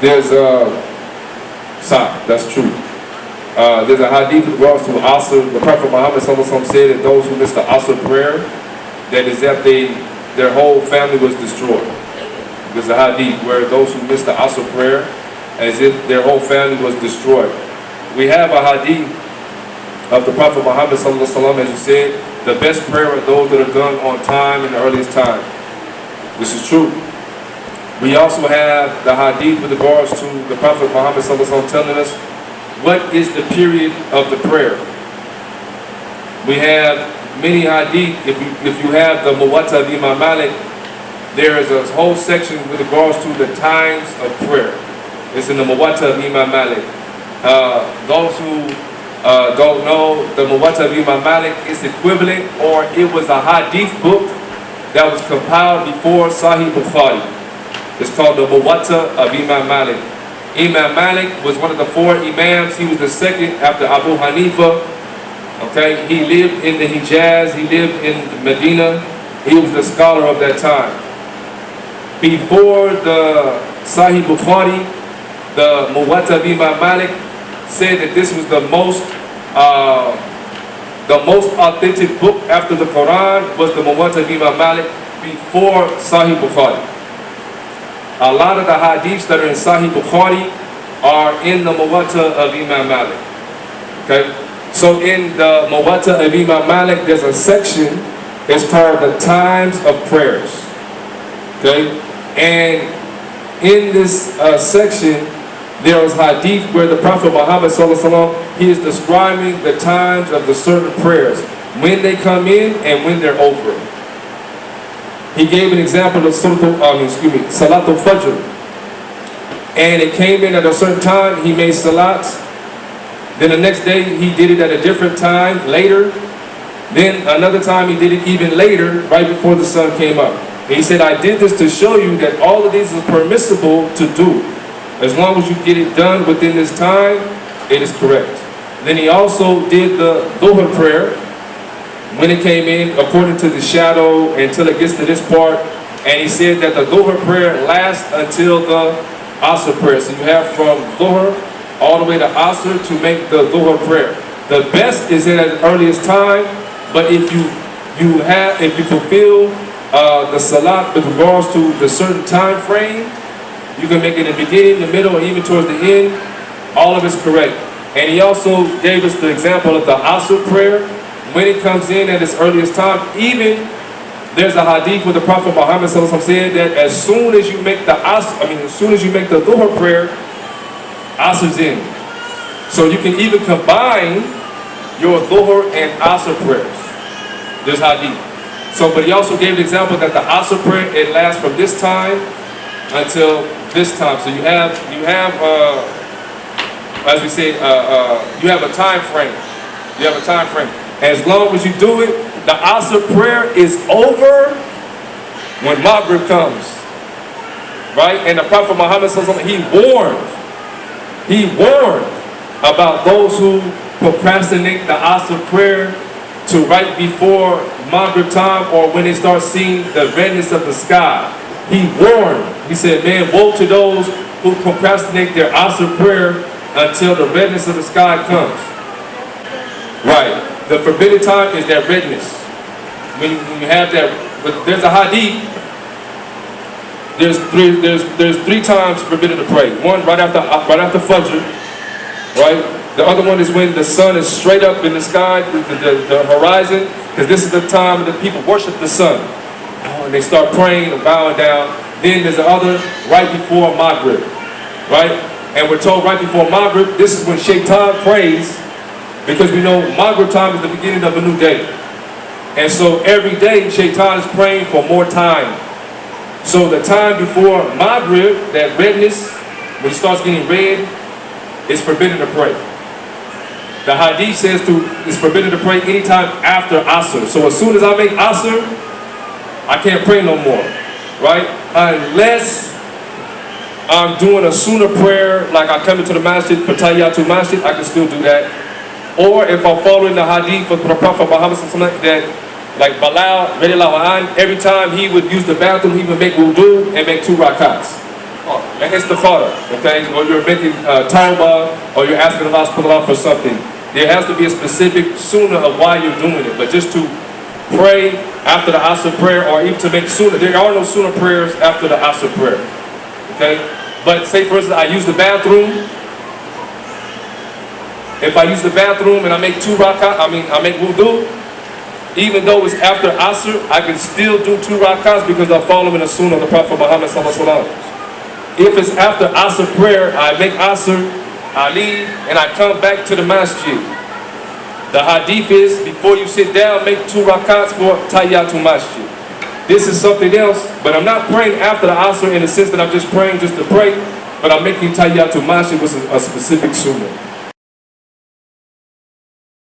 There's that's true. There's a hadith in regards to Asr. The Prophet Muhammad ﷺ said that those who miss the Asr prayer, that is that their whole family was destroyed. There's a hadith where those who miss the Asr prayer, as if their whole family was destroyed. We have a hadith of the Prophet Muhammad ﷺ, as you said, the best prayer are those that are done on time in the earliest time. This is true. We also have the hadith with regards to the Prophet Muhammad ﷺ telling us what is the period of the prayer. We have many hadith. If you have the Muwatta of Imam Malik, there is a whole section with regards to the times of prayer. It's in the Muwatta of Imam Malik. Those who don't know, the Muwatta of Imam Malik is equivalent, or it was a hadith book that was compiled before Sahih Bukhari. It's called the Muwatta of Imam Malik. Imam Malik was one of the 4 Imams. He was the second after Abu Hanifa. Okay, he lived in the Hijaz. He lived in Medina. He was the scholar of that time. Before the Sahih Bukhari, the Muwatta of Imam Malik said that this was the most authentic book after the Quran was the Muwatta of Imam Malik before Sahih Bukhari. A lot of the hadiths that are in Sahih Bukhari are in the Muwatta of Imam Malik. Okay? So in the Muwatta of Imam Malik, there's a section, it's called the times of prayers. Okay? And in this section, there is hadith where the Prophet Muhammad ﷺ, he is describing the times of the certain prayers, when they come in and when they're over. He gave an example of Salatul Fajr. And it came in at a certain time, he made Salat. Then the next day, he did it at a different time, later. Then another time, he did it even later, right before the sun came up. And he said, I did this to show you that all of these are permissible to do. As long as you get it done within this time, it is correct. Then he also did the Dhuhr prayer, when it came in, according to the shadow, until it gets to this part. And he said that the Dhuhr prayer lasts until the Asr prayer. So you have from Dhuhr all the way to Asr to make the Dhuhr prayer. The best is in at the earliest time, but if you fulfill the Salat with regards to the certain time frame, you can make it in the beginning, the middle, or even towards the end. All of it's correct. And he also gave us the example of the Asr prayer. When it comes in at its earliest time, even there's a hadith where the Prophet Muhammad ﷺ said that as soon as you make the Dhuhr prayer, Asr's in. So you can even combine your Dhuhr and Asr prayers. There's hadith. So, but he also gave the example that the Asr prayer, it lasts from this time until this time. So you have as we say, you have a time frame. You have a time frame. As long as you do it, the Asr prayer is over when Maghrib comes. Right? And the Prophet Muhammad he warned about those who procrastinate the Asr prayer to right before Maghrib time, or when they start seeing the redness of the sky. He warned. He said, man, woe to those who procrastinate their Asr prayer until the redness of the sky comes. Right. The forbidden time is that redness. When you have that, but there's a hadith. There's three times forbidden to pray. One right after Fajr, right? The other one is when the sun is straight up in the sky, the horizon, because this is the time that people worship the sun. And they start praying and bowing down. Then there's the other right before Maghrib, right? And we're told right before Maghrib, this is when Shaitan prays, because we know Maghrib time is the beginning of a new day. And so every day Shaitan is praying for more time. So the time before Maghrib, that redness, when it starts getting red, it's forbidden to pray. The hadith says it's forbidden to pray anytime after Asr. So as soon as I make Asr, I can't pray no more, right? Unless I'm doing a sunnah prayer, like I come into the masjid for Tayyatul Masjid, I can still do that. Or if I'm following the hadith of the Prophet Muhammad that, like Bilal, every time he would use the bathroom, he would make wudu and make 2 rakats. and istikhara, okay? Or you're making tawbah, or you're asking Allah for something. There has to be a specific sunnah of why you're doing it. But just to pray after the Asr prayer, or even to make sunnah, there are no sunnah prayers after the Asr prayer, okay? But say for instance, I use the bathroom. If I use the bathroom and I make I make wudu, even though it's after Asr, I can still do 2 rakats because I'm following the sunnah of the Prophet Muhammad sallallahu alaihi wasallam. If it's after Asr prayer, I make Asr, I leave, and I come back to the masjid. The hadith is, before you sit down, make 2 rakats for Tayyatul Masjid. This is something else, but I'm not praying after the Asr in the sense that I'm just praying just to pray, but I'm making Tayyatul Masjid with a specific sunnah.